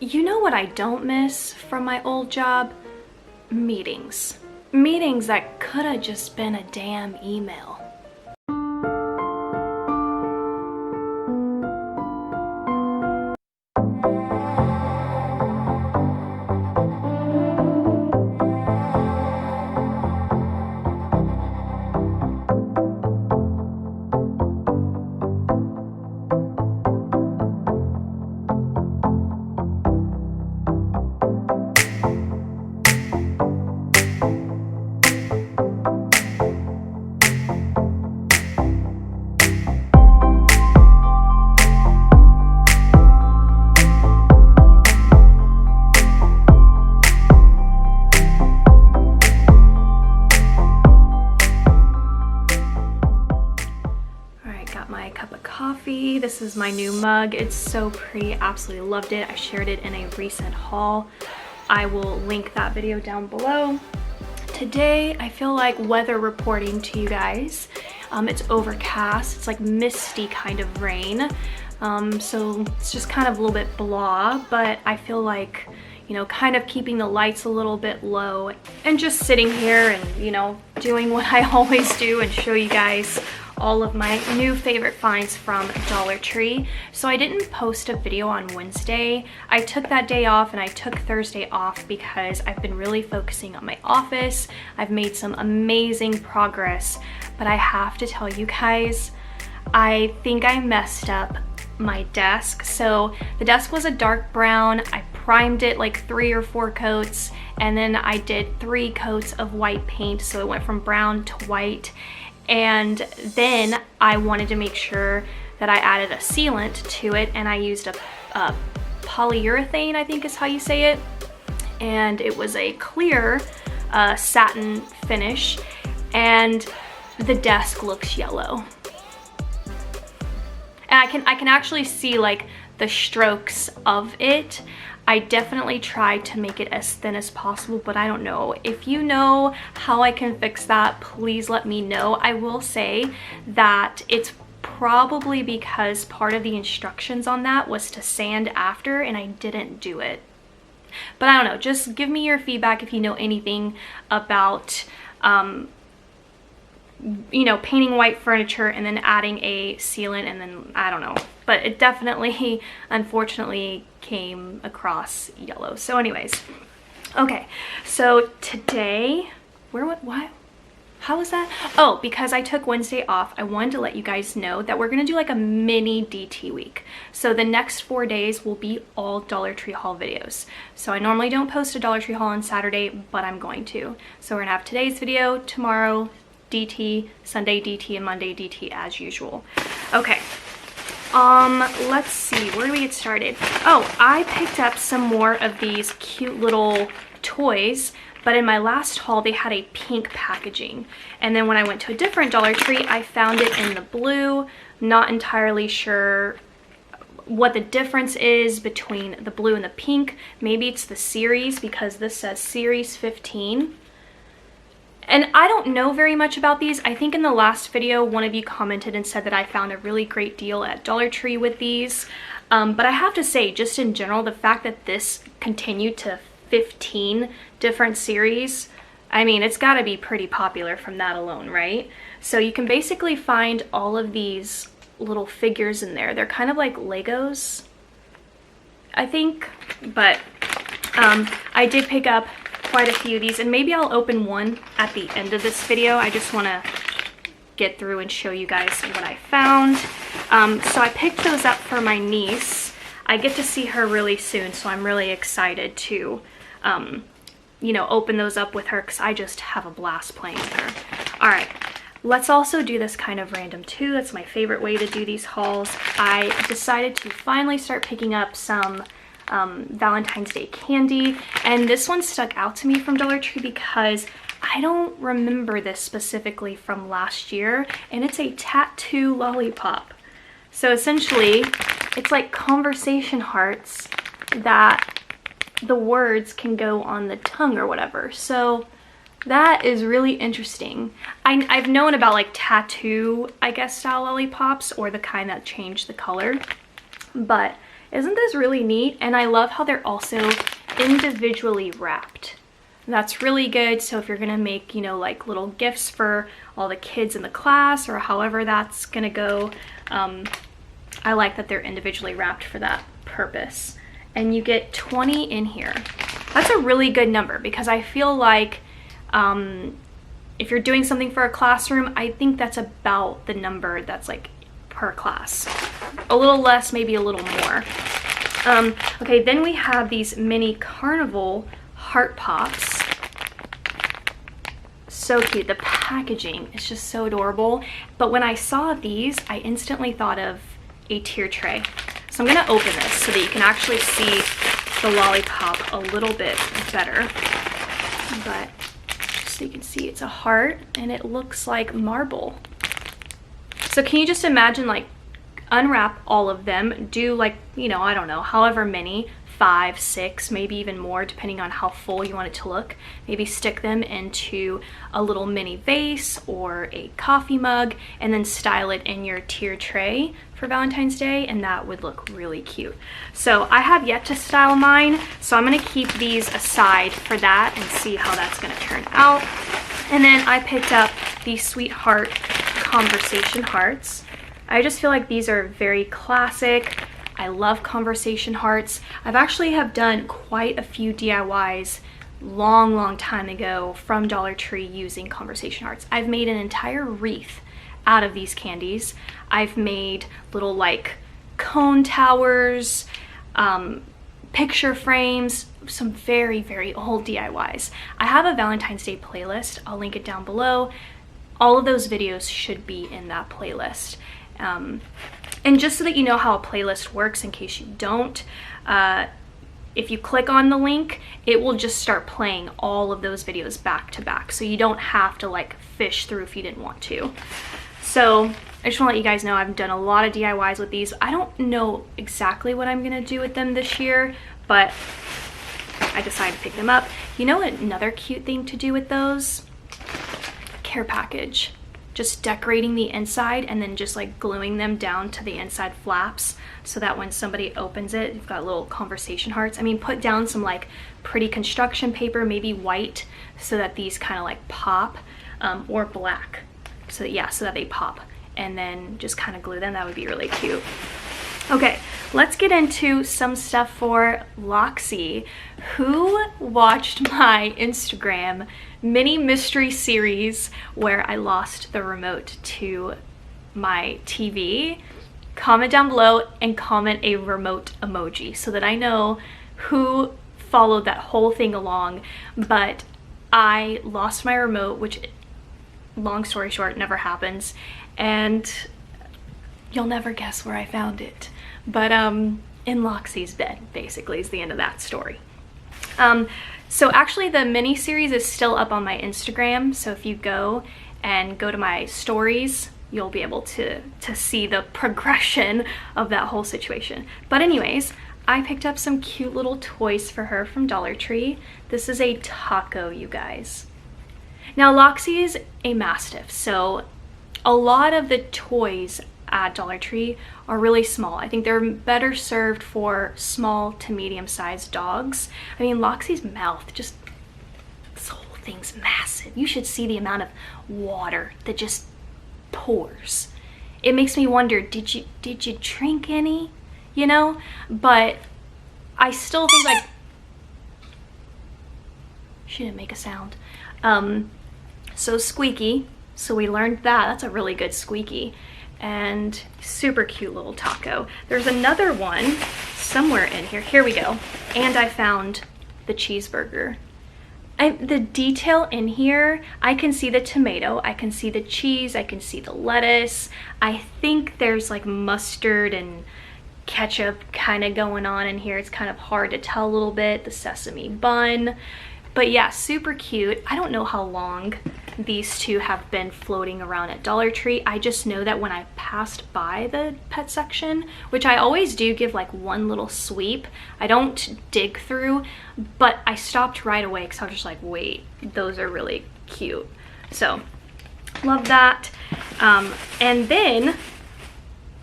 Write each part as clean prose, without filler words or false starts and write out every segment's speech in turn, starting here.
You know what I don't miss from my old job? Meetings. Meetings that could have just been a damn email. This is my new mug. It's so pretty. Absolutely loved it. I shared it in a recent haul. I will link that video down below. Today I feel like weather reporting to you guys. It's overcast. It's like misty kind of rain. So it's just kind of a little bit blah, but I feel like, you know, kind of keeping the lights a little bit low and just sitting here and, you know, doing what I always do and show you guys all of my new favorite finds from Dollar Tree. So I didn't post a video on Wednesday. I took that day off and I took Thursday off because I've been really focusing on my office. I've made some amazing progress, but I have to tell you guys, I think I messed up my desk. So the desk was a dark brown. I primed it like 3 or 4 coats, and then I did 3 coats of white paint. So it went from brown to white. And then I wanted to make sure that I added a sealant to it, and I used a polyurethane, I think is how you say it. And it was a clear satin finish, and the desk looks yellow. And I can actually see like the strokes of it. I definitely tried to make it as thin as possible, but I don't know. If you know how I can fix that, please let me know. I will say that it's probably because part of the instructions on that was to sand after, and I didn't do it. But I don't know, just give me your feedback if you know anything about you know, painting white furniture and then adding a sealant, and then I don't know, but it definitely unfortunately came across yellow. So anyways, okay, so today how was that? Oh, because I took Wednesday off, I wanted to let you guys know that we're gonna do like a mini DT week. So the next 4 days will be all Dollar Tree haul videos. So I normally don't post a Dollar Tree haul on Saturday, but I'm going to. So we're gonna have today's video, tomorrow DT, Sunday DT, and Monday DT as usual. Okay, let's see, where do we get started? Oh, I picked up some more of these cute little toys, but in my last haul they had a pink packaging, and then when I went to a different Dollar Tree I found it in the blue. Not entirely sure what the difference is between the blue and the pink. Maybe it's the series, because this says series 15. And I don't know very much about these. I think in the last video, one of you commented and said that I found a really great deal at Dollar Tree with these. But I have to say, just in general, the fact that this continued to 15 different series, I mean, it's gotta be pretty popular from that alone, right? So you can basically find all of these little figures in there. They're kind of like Legos, I think. But I did pick up quite a few of these, and maybe I'll open one at the end of this video. I just want to get through and show you guys what I found. So I picked those up for my niece. I get to see her really soon, so I'm really excited to you know, open those up with her, because I just have a blast playing with her. All right, let's also do this kind of random too. That's my favorite way to do these hauls. I decided to finally start picking up some Valentine's Day candy, and this one stuck out to me from Dollar Tree because I don't remember this specifically from last year, and it's a tattoo lollipop. So essentially it's like conversation hearts that the words can go on the tongue or whatever. So that is really interesting. I've known about like tattoo, I guess, style lollipops, or the kind that change the color, but Isn't this really neat? And I love how they're also individually wrapped. That's really good. So if you're gonna make, you know, like little gifts for all the kids in the class or however that's gonna go, I like that they're individually wrapped for that purpose. And you get 20 in here. That's a really good number because I feel like if you're doing something for a classroom, I think that's about the number that's like per class. A little less, maybe a little more. Okay, then we have these mini Carnival heart pops. So cute. The packaging is just so adorable. But when I saw these, I instantly thought of a tier tray. So I'm gonna open this so that you can actually see the lollipop a little bit better. But so you can see it's a heart and it looks like marble. So can you just imagine, like, unwrap all of them, do like, you know, I don't know, however many, 5, 6, maybe even more, depending on how full you want it to look. Maybe stick them into a little mini vase or a coffee mug and then style it in your tier tray for Valentine's Day, and that would look really cute. So I have yet to style mine, so I'm gonna keep these aside for that and see how that's gonna turn out. And then I picked up these Sweetheart conversation hearts. I just feel like these are very classic. I love conversation hearts. I've actually have done quite a few DIYs long time ago from Dollar Tree using conversation hearts. I've made an entire wreath out of these candies. I've made little like cone towers, picture frames, some very old DIYs. I have a Valentine's Day playlist. I'll link it down below. All of those videos should be in that playlist. And just so that you know how a playlist works, in case you don't, if you click on the link, it will just start playing all of those videos back to back. So you don't have to like fish through if you didn't want to. So I just want to let you guys know I've done a lot of DIYs with these. I don't know exactly what I'm going to do with them this year, but I decided to pick them up. You know another cute thing to do with those? Care package. Just decorating the inside and then just like gluing them down to the inside flaps so that when somebody opens it, you've got little conversation hearts. I mean, put down some like pretty construction paper, maybe white, so that these kind of like pop, or black. So that, yeah, so that they pop, and then just kind of glue them. That would be really cute. Okay, let's get into some stuff for Loxy, who watched my Instagram mini mystery series where I lost the remote to my TV. Comment down below and comment a remote emoji so that I know who followed that whole thing along. But I lost my remote, which, long story short, never happens, and you'll never guess where I found it. But in Loxy's bed, basically, is the end of that story. So actually the mini series is still up on my Instagram, so if you go to my stories, you'll be able to see the progression of that whole situation. But anyways, I picked up some cute little toys for her from Dollar Tree. This is a taco, you guys. Now Loxy is a Mastiff, so a lot of the toys at Dollar Tree are really small. I think they're better served for small to medium-sized dogs. I mean, Loxy's mouth, just, this whole thing's massive. You should see the amount of water that just pours. It makes me wonder, did you drink any? You know? But I still think, like, she didn't make a sound. So squeaky, so we learned that. That's a really good squeaky. And super cute little taco. There's another one somewhere in here. Here we go. And I found the cheeseburger. The detail in here, I can see the tomato, I can see the cheese, I can see the lettuce. I think there's like mustard and ketchup kind of going on in here. It's kind of hard to tell a little bit. The sesame bun. But yeah, super cute. I don't know how long these two have been floating around at Dollar Tree. I just know that when I passed by the pet section, which I always do give like one little sweep, I don't dig through, but I stopped right away because I was just like, wait, those are really cute. So love that. And then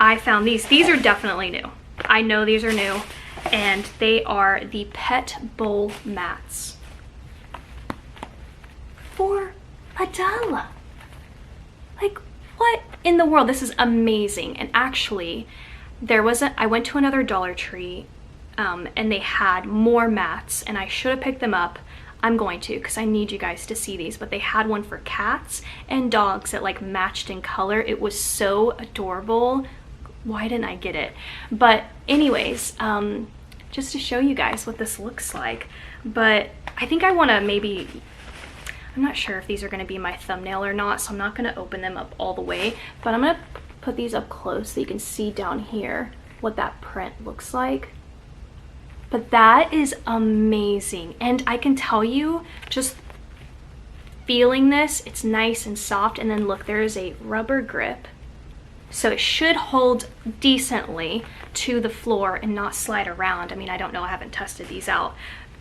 I found these. These are definitely new. I know these are new, and they are the Pet Bowl Mats for $1. Like, what in the world? This is amazing. And actually, I went to another Dollar Tree, and they had more mats, and I should have picked them up. I'm going to, because I need you guys to see these, but they had one for cats and dogs that like matched in color. It was so adorable. Why didn't I get it? But anyways, just to show you guys what this looks like. But I think I want to maybe, I'm not sure if these are going to be my thumbnail or not, so I'm not going to open them up all the way, but I'm going to put these up close so you can see down here what that print looks like. But that is amazing. And I can tell you, just feeling this, it's nice and soft. And then look, there is a rubber grip. So it should hold decently to the floor and not slide around. I mean, I don't know, I haven't tested these out.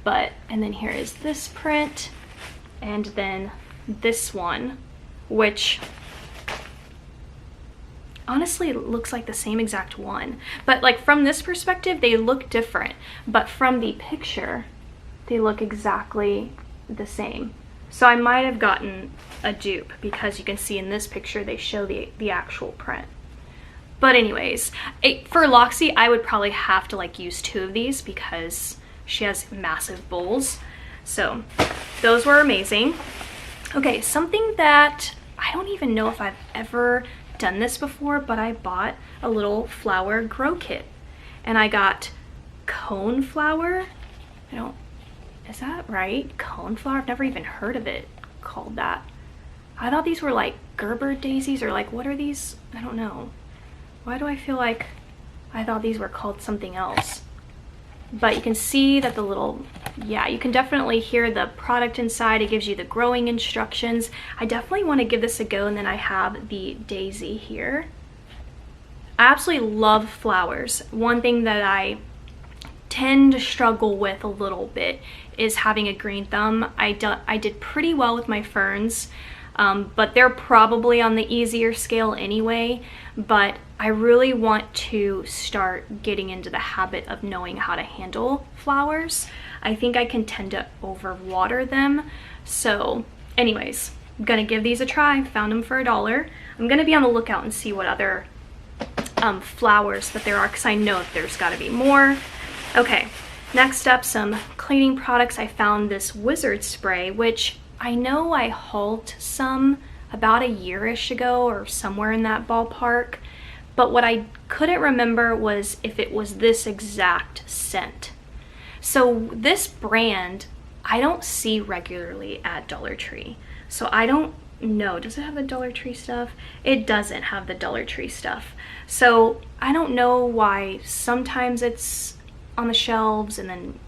But, and then here is this print. And then this one, which honestly, it looks like the same exact one. But like from this perspective, they look different. But from the picture, they look exactly the same. So I might have gotten a dupe because you can see in this picture, they show the actual print. But anyways, for Loxy, I would probably have to like use 2 of these because she has massive bowls. So those were amazing. Okay, something that I don't even know if I've ever done this before, but I bought a little flower grow kit, and I got cone flower. Is that right? Cone flower? I've never even heard of it called that. I thought these were like Gerber daisies, or like, what are these? I don't know. Why do I feel like I thought these were called something else? But you can see that the little, yeah, you can definitely hear the product inside. It gives you the growing instructions. I definitely want to give this a go. And then I have the daisy here. I absolutely love flowers. One thing that I tend to struggle with a little bit is having a green thumb. I did pretty well with my ferns, but they're probably on the easier scale anyway. But I really want to start getting into the habit of knowing how to handle flowers. I think I can tend to overwater them. So anyways, I'm gonna give these a try. Found them for $1. I'm gonna be on the lookout and see what other flowers that there are, because I know there's got to be more. Okay, next up, some cleaning products. I found this wizard spray, which I know I hauled some about a year-ish ago or somewhere in that ballpark, but what I couldn't remember was if it was this exact scent. So this brand I don't see regularly at Dollar Tree, so I don't know. Does it have the Dollar Tree stuff? It doesn't have the Dollar Tree stuff, so I don't know why sometimes it's on the shelves and then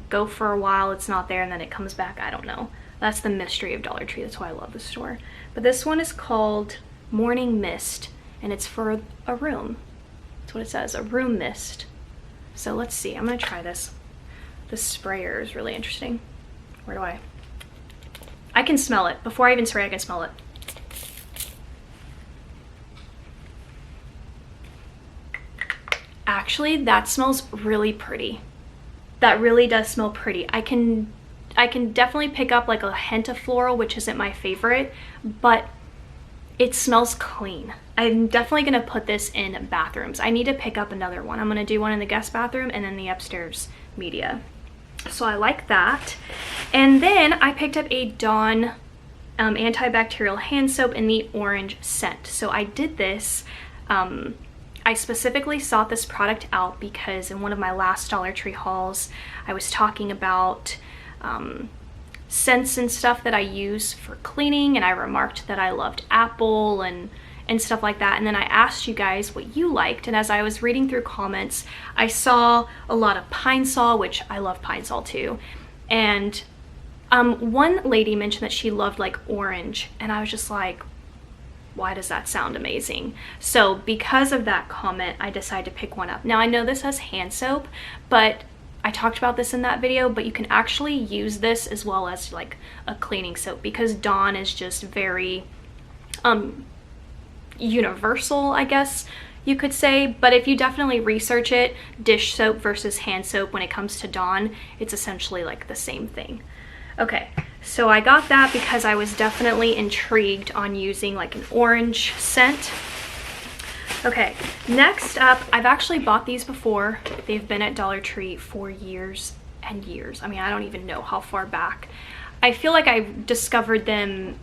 go for a while, it's not there, and then it comes back. I don't know. That's the mystery of Dollar Tree. That's why I love the store. But this one is called Morning Mist, and it's for a room. That's what it says, a room mist. So let's see. I'm gonna try this. The sprayer is really interesting. Where do I can smell it. Before I even spray, I can smell it. Actually, that smells really pretty. That really does smell pretty. I can definitely pick up like a hint of floral, which isn't my favorite, but it smells clean. I'm definitely gonna put this in bathrooms. I need to pick up another one. I'm gonna do one in the guest bathroom and then the upstairs media. So I like that. And then I picked up a Dawn antibacterial hand soap in the orange scent. So I did this. I specifically sought this product out because in one of my last Dollar Tree hauls, I was talking about scents and stuff that I use for cleaning, and I remarked that I loved apple and stuff like that. And then I asked you guys what you liked, and as I was reading through comments, I saw a lot of Pine Sol, which I love Pine Sol too. And one lady mentioned that she loved like orange, and I was just like, why does that sound amazing? So because of that comment, I decided to pick one up. Now I know this has hand soap, but I talked about this in that video, but you can actually use this as well as like a cleaning soap, because Dawn is just very universal, I guess. you could say, but if you definitely research it, dish soap versus hand soap when it comes to Dawn, it's essentially like the same thing. Okay, so I got that because I was definitely intrigued on using like an orange scent. Okay, next up, I've actually bought these before. They've been at Dollar Tree for years and years. I mean, I don't even know how far back. I feel like I discovered them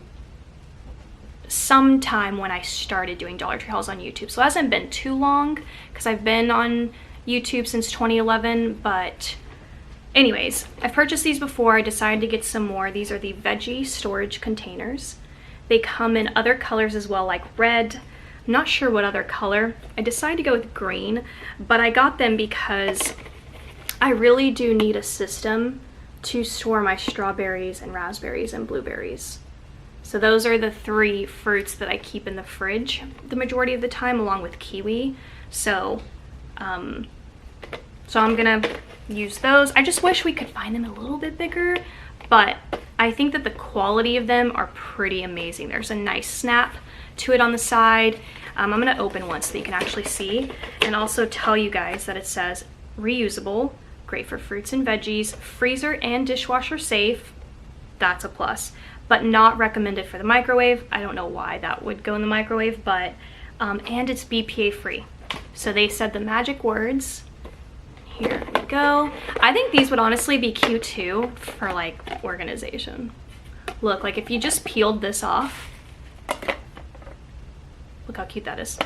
sometime when I started doing Dollar Tree hauls on YouTube. So it hasn't been too long because I've been on YouTube since 2011, but anyways, I've purchased these before. I decided to get some more. These are the Veggie storage containers. They come in other colors as well, like red. I'm not sure what other color. I decided to go with green, but I got them because I really do need a system to store my strawberries and raspberries and blueberries. So those are the 3 fruits that I keep in the fridge the majority of the time, along with kiwi. So I'm gonna use those. I just wish we could find them a little bit bigger, but I think that the quality of them are pretty amazing. There's a nice snap to it on the side. I'm gonna open one so that you can actually see, and also tell you guys that it says reusable, great for fruits and veggies, freezer and dishwasher safe. That's a plus, but not recommended for the microwave. I don't know why that would go in the microwave, but and it's BPA free. So they said the magic words. Here we go. I think these would honestly be cute too for like organization. Look, like if you just peeled this off, look how cute that is.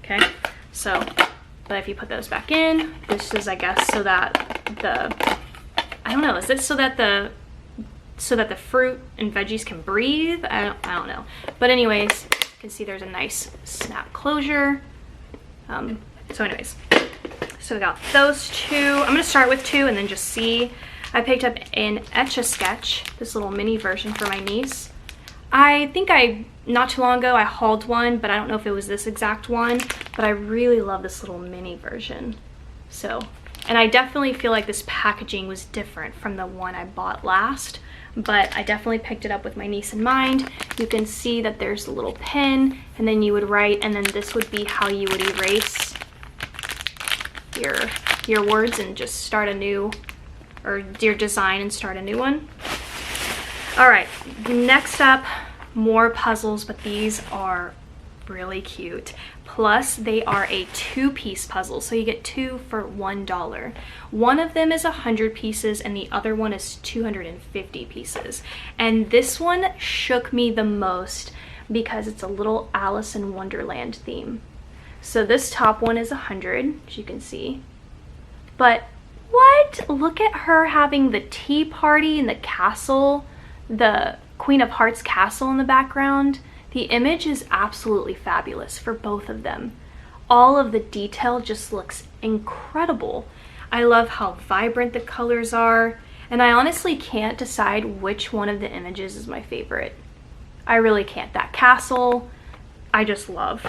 Okay, so, but if you put those back in, this is, I guess, so that I don't know, is this so that the fruit and veggies can breathe? I don't know. But anyways, you can see there's a nice snap closure. So anyways, so we got those 2. I'm gonna start with 2 and then just see. I picked up an Etch A Sketch, this little mini version for my niece. I think not too long ago I hauled one, but I don't know if it was this exact one, but I really love this little mini version. So, and I definitely feel like this packaging was different from the one I bought last, but I definitely picked it up with my niece in mind. You can see that there's a little pen, and then you would write, and then this would be how you would erase your words and just start a new, or your design and start a new one. All right, next up, more puzzles, but these are really cute. Plus, they are a 2-piece puzzle, so you get 2 for $1. One of them is 100 pieces, and the other one is 250 pieces. And this one shook me the most because it's a little Alice in Wonderland theme. So this top one is 100, as you can see. But what? Look at her having the tea party in the castle, the Queen of Hearts castle in the background. The image is absolutely fabulous for both of them. All of the detail just looks incredible. I love how vibrant the colors are, and I honestly can't decide which one of the images is my favorite. I really can't. That castle, I just love.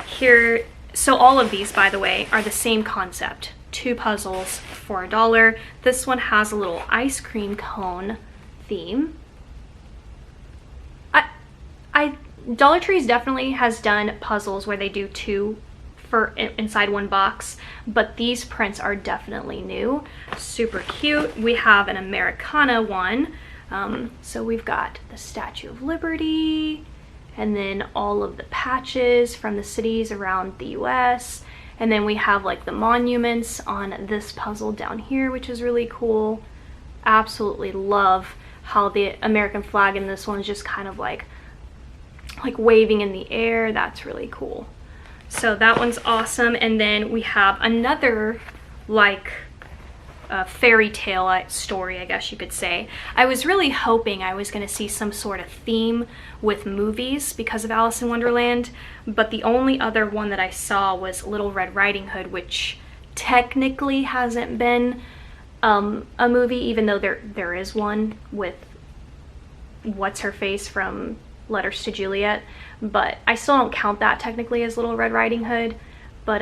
Here, so all of these, by the way, are the same concept. 2 puzzles for $1. This one has a little ice cream cone theme. Dollar Tree's definitely has done puzzles where they do 2 for inside one box, but these prints are definitely new. Super cute. We have an Americana one. So we've got the Statue of Liberty, and then all of the patches from the cities around the US. And then we have like the monuments on this puzzle down here, which is really cool. Absolutely love how the American flag in this one is just kind of like waving in the air. That's really cool. So that one's awesome. And then we have another like fairy tale story, I guess you could say. I was really hoping I was going to see some sort of theme with movies because of Alice in Wonderland, but the only other one that I saw was Little Red Riding Hood, which technically hasn't been a movie, even though there is one with what's her face from Letters to Juliet, but I still don't count that technically as Little Red Riding Hood. But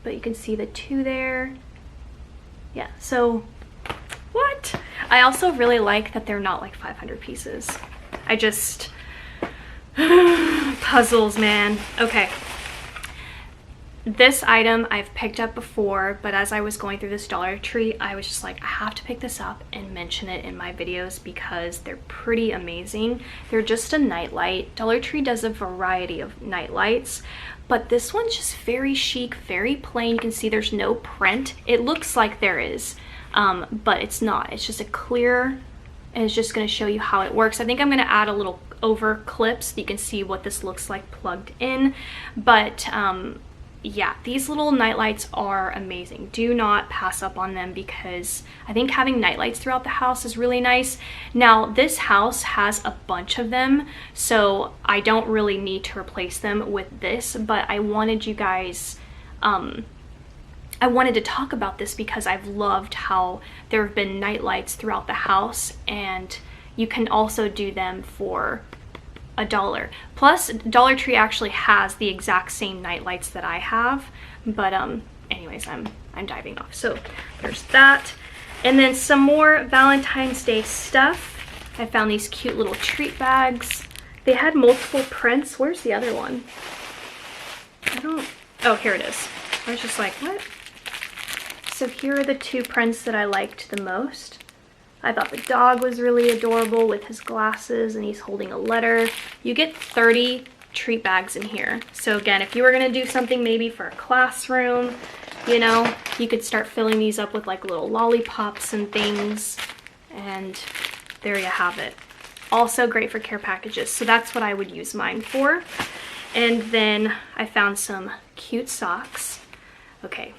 you can see the 2 there. Yeah, so what? I also really like that they're not like 500 pieces. I just puzzles, man. Okay, This item I've picked up before, but as I was going through this Dollar Tree, I was just like, I have to pick this up and mention it in my videos because they're pretty amazing. They're just a nightlight. Dollar Tree does a variety of nightlights, but this one's just very chic, very plain. You can see there's no print. It looks like there is, but it's not. It's just a clear, and it's just going to show you how it works. I think I'm going to add a little over clip so you can see what this looks like plugged in, but yeah, these little nightlights are amazing. Do not pass up on them because I think having nightlights throughout the house is really nice. Now, this house has a bunch of them, so I don't really need to replace them with this, but I wanted you guys, I wanted to talk about this because I've loved how there have been nightlights throughout the house, and you can also do them for $1. Plus, Dollar Tree actually has the exact same night lights that I have, but anyways, I'm diving off. So there's that, and then some more Valentine's Day stuff. I found these cute little treat bags. They had multiple prints. Where's the other one? Oh, here it is. I was just like, what? So here are the 2 prints that I liked the most. I thought the dog was really adorable with his glasses and he's holding a letter. You get 30 treat bags in here. So again, if you were gonna do something maybe for a classroom, you know, you could start filling these up with like little lollipops and things. And there you have it. Also great for care packages. So that's what I would use mine for. And then I found some cute socks. Okay,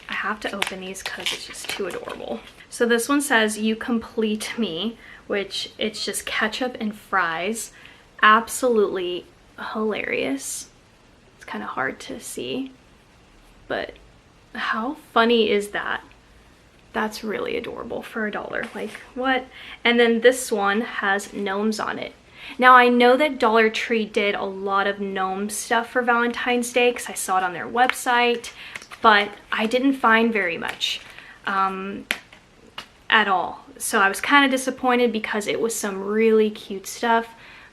I have to open these because it's just too adorable. So this one says, "You complete me," which it's just ketchup and fries. Absolutely hilarious. It's kind of hard to see, but how funny is that? That's really adorable for $1. Like, what? And then this one has gnomes on it. Now, I know that Dollar Tree did a lot of gnome stuff for Valentine's Day because I saw it on their website, but I didn't find very much at all. So I was kind of disappointed because it was some really cute stuff,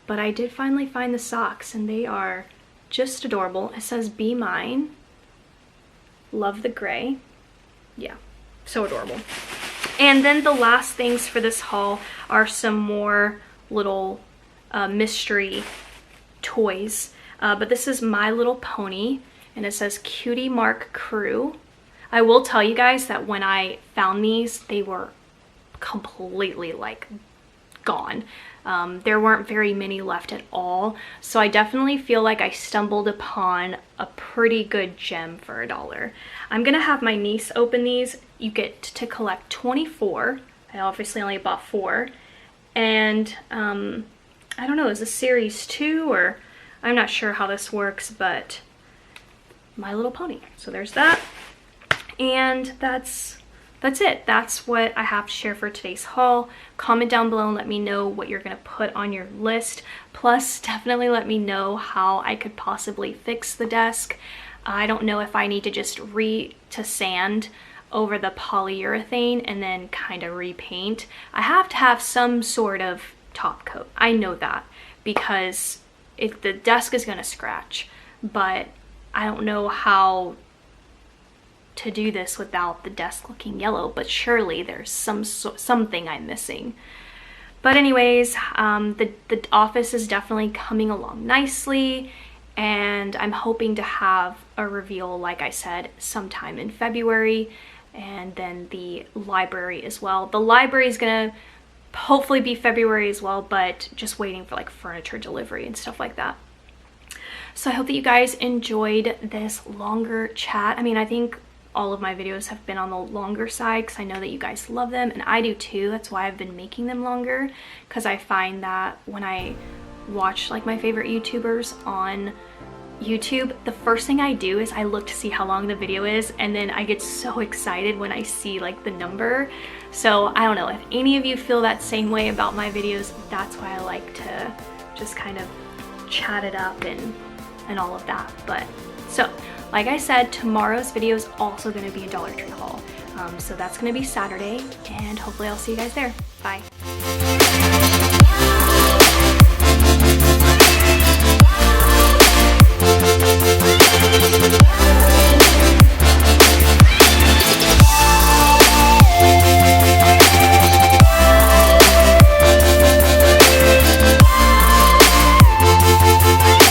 but I did finally find the socks and they are just adorable. It says, "Be mine. Love the gray." Yeah, so adorable. And then the last things for this haul are some more little mystery toys. But this is My Little Pony, and it says Cutie Mark Crew. I will tell you guys that when I found these, they were completely like gone. There weren't very many left at all. So I definitely feel like I stumbled upon a pretty good gem for $1. I'm gonna have my niece open these. You get to collect 24. I obviously only bought 4. And I don't know, is this series 2 or I'm not sure how this works, but My Little Pony. So there's that. And that's it. That's what I have to share for today's haul. Comment down below and let me know what you're gonna put on your list. Plus, definitely let me know how I could possibly fix the desk. I don't know if I need to just sand over the polyurethane and then kind of repaint. I have to have some sort of top coat. I know that because the desk is gonna scratch, but I don't know how to do this without the desk looking yellow, but surely there's something I'm missing. But anyways, the office is definitely coming along nicely, and I'm hoping to have a reveal, like I said, sometime in February, and then the library as well. The library is gonna hopefully be February as well, but just waiting for like furniture delivery and stuff like that. So I hope that you guys enjoyed this longer chat. I mean, I think all of my videos have been on the longer side because I know that you guys love them and I do too. That's why I've been making them longer, because I find that when I watch like my favorite YouTubers on YouTube, the first thing I do is I look to see how long the video is, and then I get so excited when I see like the number. So I don't know if any of you feel that same way about my videos. That's why I like to just kind of chat it up and all of that. But so like I said, tomorrow's video is also going to be a Dollar Tree haul. So that's going to be Saturday, and hopefully I'll see you guys there. Bye.